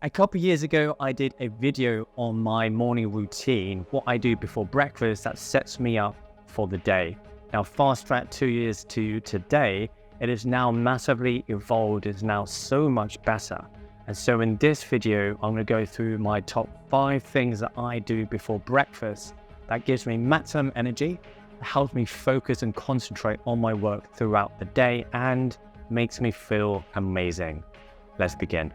A couple of years ago, I did a video on my morning routine, what I do before breakfast that sets me up for the day. Now, fast track 2 years to today, it is now massively evolved, it's now so much better. And so in this video, I'm going to go through my top 5 things that I do before breakfast that gives me maximum energy, helps me focus and concentrate on my work throughout the day, and makes me feel amazing. Let's begin.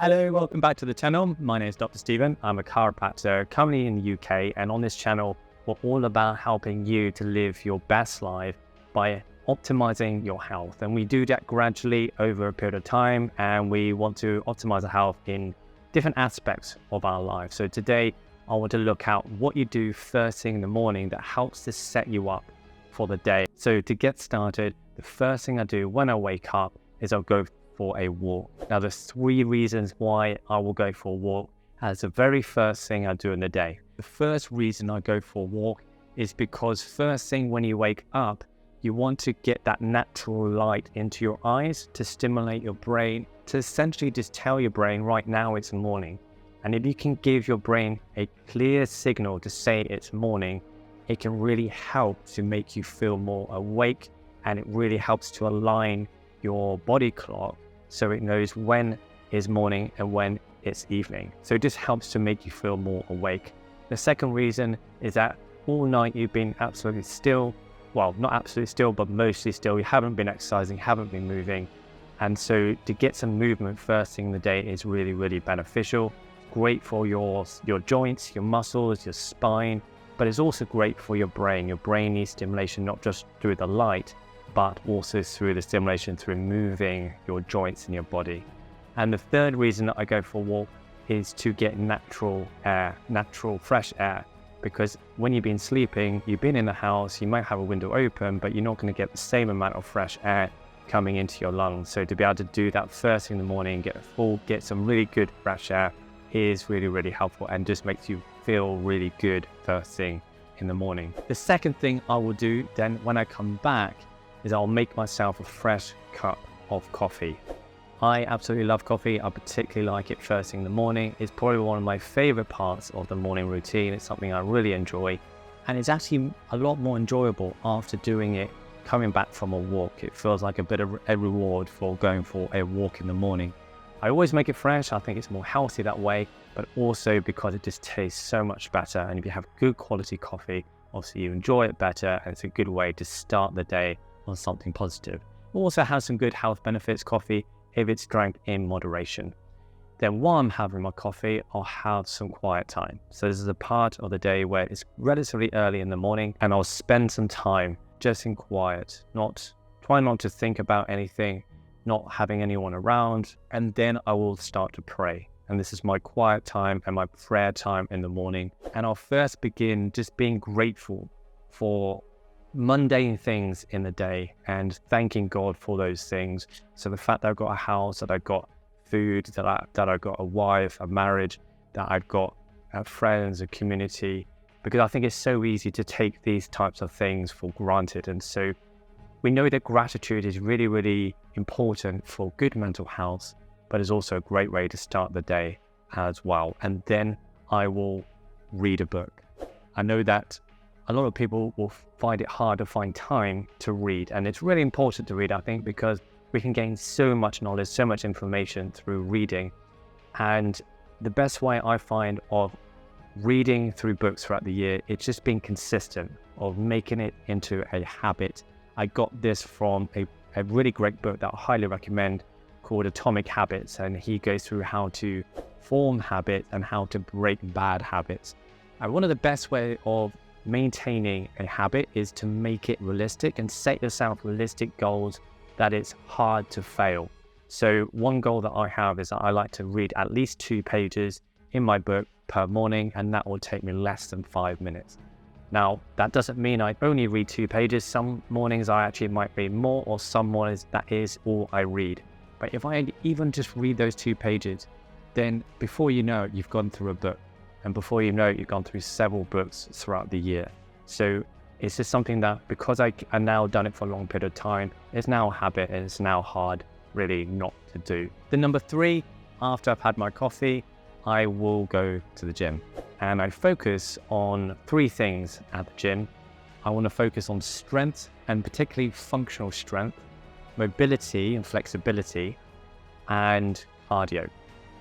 Hello, welcome back to the channel. My name is Dr. Steven. I'm a chiropractor currently in the UK, and on this channel, we're all about helping you to live your best life by optimizing your health. And we do that gradually over a period of time, and we want to optimize our health in different aspects of our life. So today, I want to look at what you do first thing in the morning that helps to set you up for the day. So to get started, the first thing I do when I wake up is I'll go for a walk. Now, there's 3 reasons why I will go for a walk as the very first thing I do in the day. The first reason I go for a walk is because first thing when you wake up, you want to get that natural light into your eyes to stimulate your brain, to essentially just tell your brain right now it's morning. And if you can give your brain a clear signal to say it's morning, it can really help to make you feel more awake, and it really helps to align your body clock so it knows when is morning and when it's evening. So it just helps to make you feel more awake. The second reason is that all night you've been absolutely still. Well, not absolutely still, but mostly still. You haven't been exercising, haven't been moving. And so to get some movement first thing in the day is really, really beneficial. Great for your joints, your muscles, your spine, but it's also great for your brain. Your brain needs stimulation, not just through the light, but also through the stimulation through moving your joints in your body. And the third reason that I go for a walk is to get natural air, natural fresh air, because when you've been sleeping, you've been in the house, you might have a window open, but you're not going to get the same amount of fresh air coming into your lungs. So to be able to do that first thing in the morning, get some really good fresh air is really, really helpful and just makes you feel really good first thing in the morning. The second thing I will do then when I come back is I'll make myself a fresh cup of coffee. I absolutely love coffee. I particularly like it first thing in the morning. It's probably one of my favorite parts of the morning routine. It's something I really enjoy. And it's actually a lot more enjoyable after doing it, coming back from a walk. It feels like a bit of a reward for going for a walk in the morning. I always make it fresh. I think it's more healthy that way, but also because it just tastes so much better. And if you have good quality coffee, obviously you enjoy it better, and it's a good way to start the day on something positive. It also has some good health benefits, coffee, if it's drank in moderation. Then while I'm having my coffee, I'll have some quiet time. So this is a part of the day where it's relatively early in the morning, and I'll spend some time just in quiet, try not to think about anything, not having anyone around, and then I will start to pray. And this is my quiet time and my prayer time in the morning. And I'll first begin just being grateful for mundane things in the day and thanking God for those things. So the fact that I've got a house, that I've got food, that I've got a wife, a marriage, that I've got friends, a community, because I think it's so easy to take these types of things for granted. And so we know that gratitude is really, really important for good mental health, but it's also a great way to start the day as well. And then I will read a book. I know that a lot of people will find it hard to find time to read. And it's really important to read, I think, because we can gain so much knowledge, so much information through reading. And the best way I find of reading through books throughout the year, it's just being consistent, of making it into a habit. I got this from a really great book that I highly recommend called Atomic Habits. And he goes through how to form habits and how to break bad habits. And one of the best ways of maintaining a habit is to make it realistic and set yourself realistic goals that it's hard to fail. So one goal that I have is that I like to read at least 2 pages in my book per morning, and that will take me less than 5 minutes. Now, that doesn't mean I only read 2 pages. Some mornings I actually might read more, or some mornings that is all I read. But if I even just read those 2 pages, then before you know it, you've gone through a book. And before you know it, you've gone through several books throughout the year. So It's just something that, because I now done it for a long period of time, it's now a habit and it's now hard really not to do. The number 3, after I've had my coffee, I will go to the gym. And I focus on 3 things at the gym. I want to focus on strength, and particularly functional strength, mobility and flexibility, and cardio.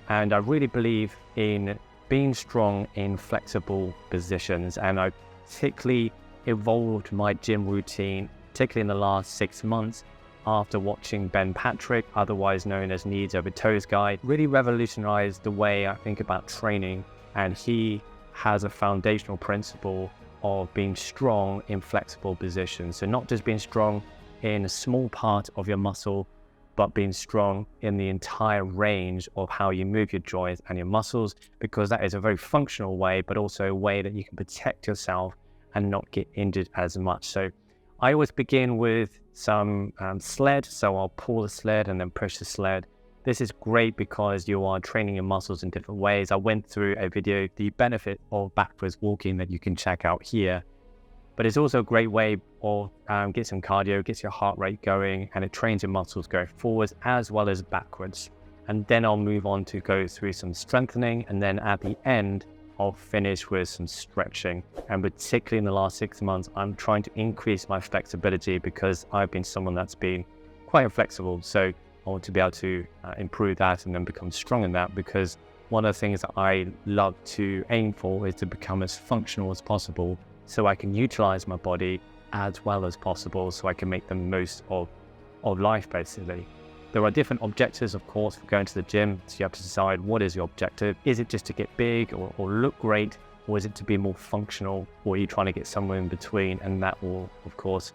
And I really believe in being strong in flexible positions. And I particularly evolved my gym routine, particularly in the last 6 months, after watching Ben Patrick, otherwise known as Knees Over Toes Guy, really revolutionized the way I think about training. And he has a foundational principle of being strong in flexible positions. So not just being strong in a small part of your muscle, but being strong in the entire range of how you move your joints and your muscles, because that is a very functional way, but also a way that you can protect yourself and not get injured as much. So I always begin with some sled. So I'll pull the sled and then push the sled. This is great because you are training your muscles in different ways. I went through a video, the benefit of backwards walking, that you can check out here. But it's also a great way of get some cardio, gets your heart rate going, and it trains your muscles going forwards as well as backwards. And then I'll move on to go through some strengthening, and then at the end, I'll finish with some stretching. And particularly in the last 6 months, I'm trying to increase my flexibility because I've been someone that's been quite inflexible. So I want to be able to improve that and then become strong in that, because one of the things that I love to aim for is to become as functional as possible, so I can utilize my body as well as possible, so I can make the most of life, basically. There are different objectives, of course, for going to the gym. So you have to decide, what is your objective? Is it just to get big or look great? Or is it to be more functional? Or are you trying to get somewhere in between? And that will, of course,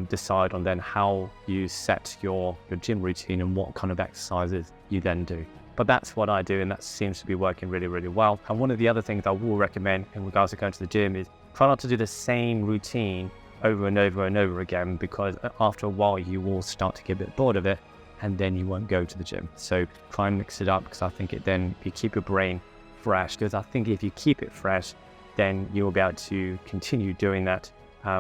decide on then how you set your gym routine and what kind of exercises you then do. But that's what I do, and that seems to be working really, really well. And one of the other things I will recommend in regards to going to the gym is try not to do the same routine over and over and over again, because after a while you will start to get a bit bored of it, and then you won't go to the gym. So try and mix it up, because I think you keep your brain fresh, because I think if you keep it fresh, then you'll be able to continue doing that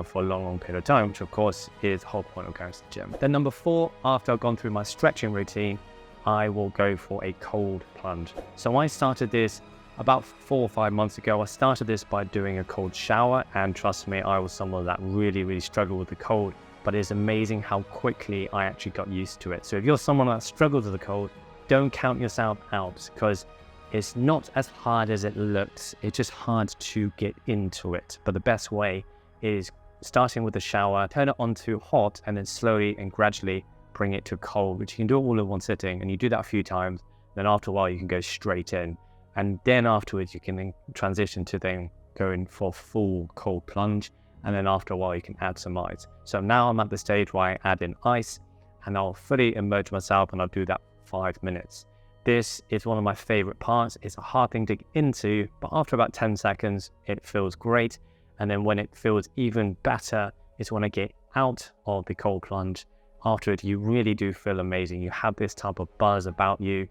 for a long period of time, which of course is the whole point of going to the gym. Then number 4, after I've gone through my stretching routine, I will go for a cold plunge. So I started this about 4 or 5 months ago. I started this by doing a cold shower, and trust me, I was someone that really struggled with the cold, but it's amazing how quickly I actually got used to it. So if you're someone that struggles with the cold, don't count yourself out, because it's not as hard as it looks. It's just hard to get into it. But the best way is starting with the shower, turn it on to hot, and then slowly and gradually bring it to cold, which you can do all in one sitting. And you do that a few times, then after a while you can go straight in. And then afterwards you can then transition to then going for full cold plunge. And then after a while you can add some ice. So now I'm at the stage where I add in ice, and I'll fully immerse myself, and I'll do that for 5 minutes. This is one of my favorite parts. It's a hard thing to get into, but after about 10 seconds, it feels great. And then when it feels even better is when I get out of the cold plunge. After it, you really do feel amazing. You have this type of buzz about you.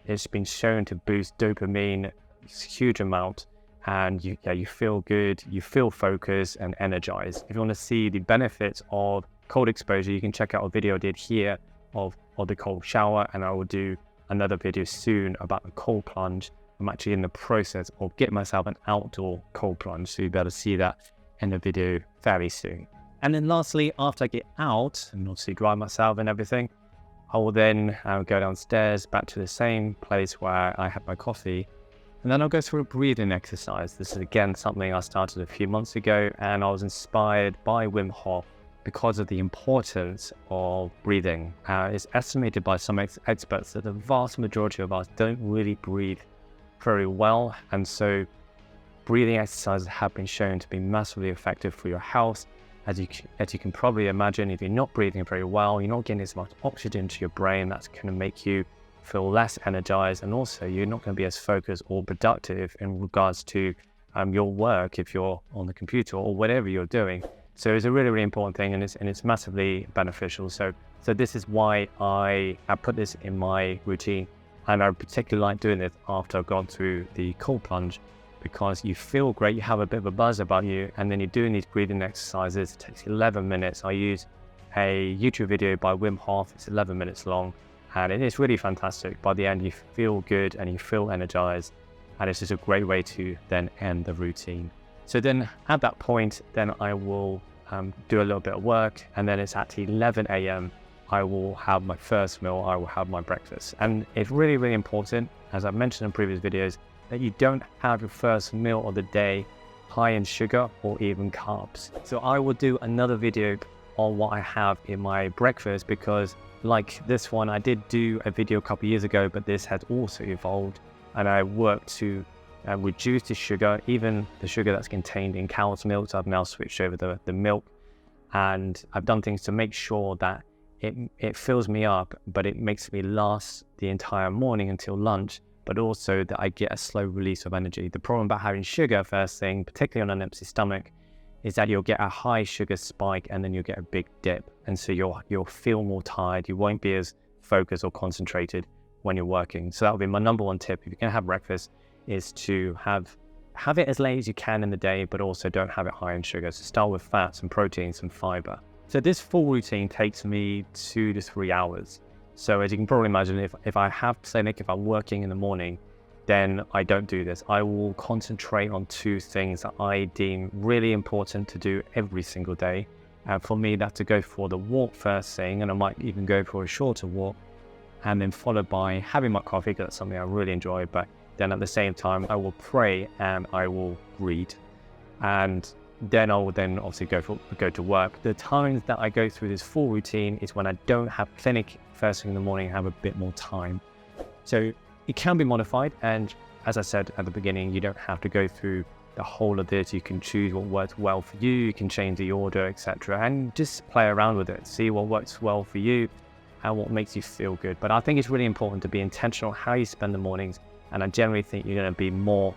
It's been shown to boost dopamine a huge amount, and you feel good, you feel focused and energized. If you want to see the benefits of cold exposure, you can check out a video I did here of the cold shower, and I will do another video soon about the cold plunge. I'm actually in the process of getting myself an outdoor cold plunge, so you'll be able to see that in the video very soon. And then lastly, after I get out and obviously dry myself and everything, I will then go downstairs back to the same place where I had my coffee, and then I'll go through a breathing exercise. This is again something I started a few months ago, and I was inspired by Wim Hof because of the importance of breathing. It's estimated by some experts that the vast majority of us don't really breathe very well, and so breathing exercises have been shown to be massively effective for your health. As you can probably imagine, if you're not breathing very well, you're not getting as much oxygen to your brain. That's going to make you feel less energized, and also you're not going to be as focused or productive in regards to your work if you're on the computer or whatever you're doing. So it's a really important thing, and it's massively beneficial. So this is why I put this in my routine, and I particularly like doing this after I've gone through the cold plunge, because you feel great, you have a bit of a buzz about you, and then you're doing these breathing exercises. It takes 11 minutes. I use a YouTube video by Wim Hof. It's 11 minutes long, and it is really fantastic. By the end, you feel good and you feel energized, and it's just a great way to then end the routine. So then at that point, then I will do a little bit of work, and then it's at 11 a.m. I will have my first meal, I will have my breakfast. And it's really, really important, as I've mentioned in previous videos, that you don't have your first meal of the day high in sugar or even carbs. So I will do another video on what I have in my breakfast, because like this one, I did do a video a couple of years ago, but this has also evolved, and I worked to reduce the sugar, even the sugar that's contained in cow's milk. So I've now switched over the milk, and I've done things to make sure that it fills me up, but it makes me last the entire morning until lunch, but also that I get a slow release of energy. The problem about having sugar first thing, particularly on an empty stomach, is that you'll get a high sugar spike and then you'll get a big dip. And so you'll feel more tired. You won't be as focused or concentrated when you're working. So that would be my number one tip. If you're gonna have breakfast, is to have it as late as you can in the day, but also don't have it high in sugar. So start with fats and proteins and fiber. So this full routine takes me 2 to 3 hours. So as you can probably imagine, if I have, say, like if I'm working in the morning, then I don't do this. I will concentrate on 2 things that I deem really important to do every single day. And for me, that's to go for the walk first thing, and I might even go for a shorter walk, and then followed by having my coffee, because that's something I really enjoy. But then at the same time, I will pray and I will read. And then I will then obviously go to work. The times that I go through this full routine is when I don't have clinic first thing in the morning, have a bit more time. So it can be modified, and as I said at the beginning, you don't have to go through the whole of this. You can choose what works well for you, you can change the order, etc., and just play around with it, see what works well for you and what makes you feel good. But I think it's really important to be intentional how you spend the mornings, and I generally think you're going to be more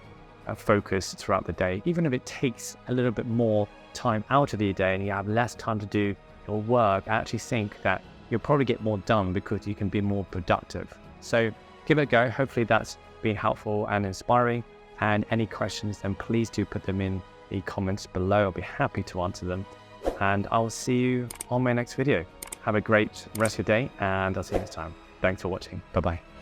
focused throughout the day. Even if it takes a little bit more time out of your day and you have less time to do your work, I actually think that you'll probably get more done because you can be more productive. So give it a go. Hopefully that's been helpful and inspiring. And any questions, then please do put them in the comments below. I'll be happy to answer them. And I'll see you on my next video. Have a great rest of your day, and I'll see you next time. Thanks for watching. Bye-bye.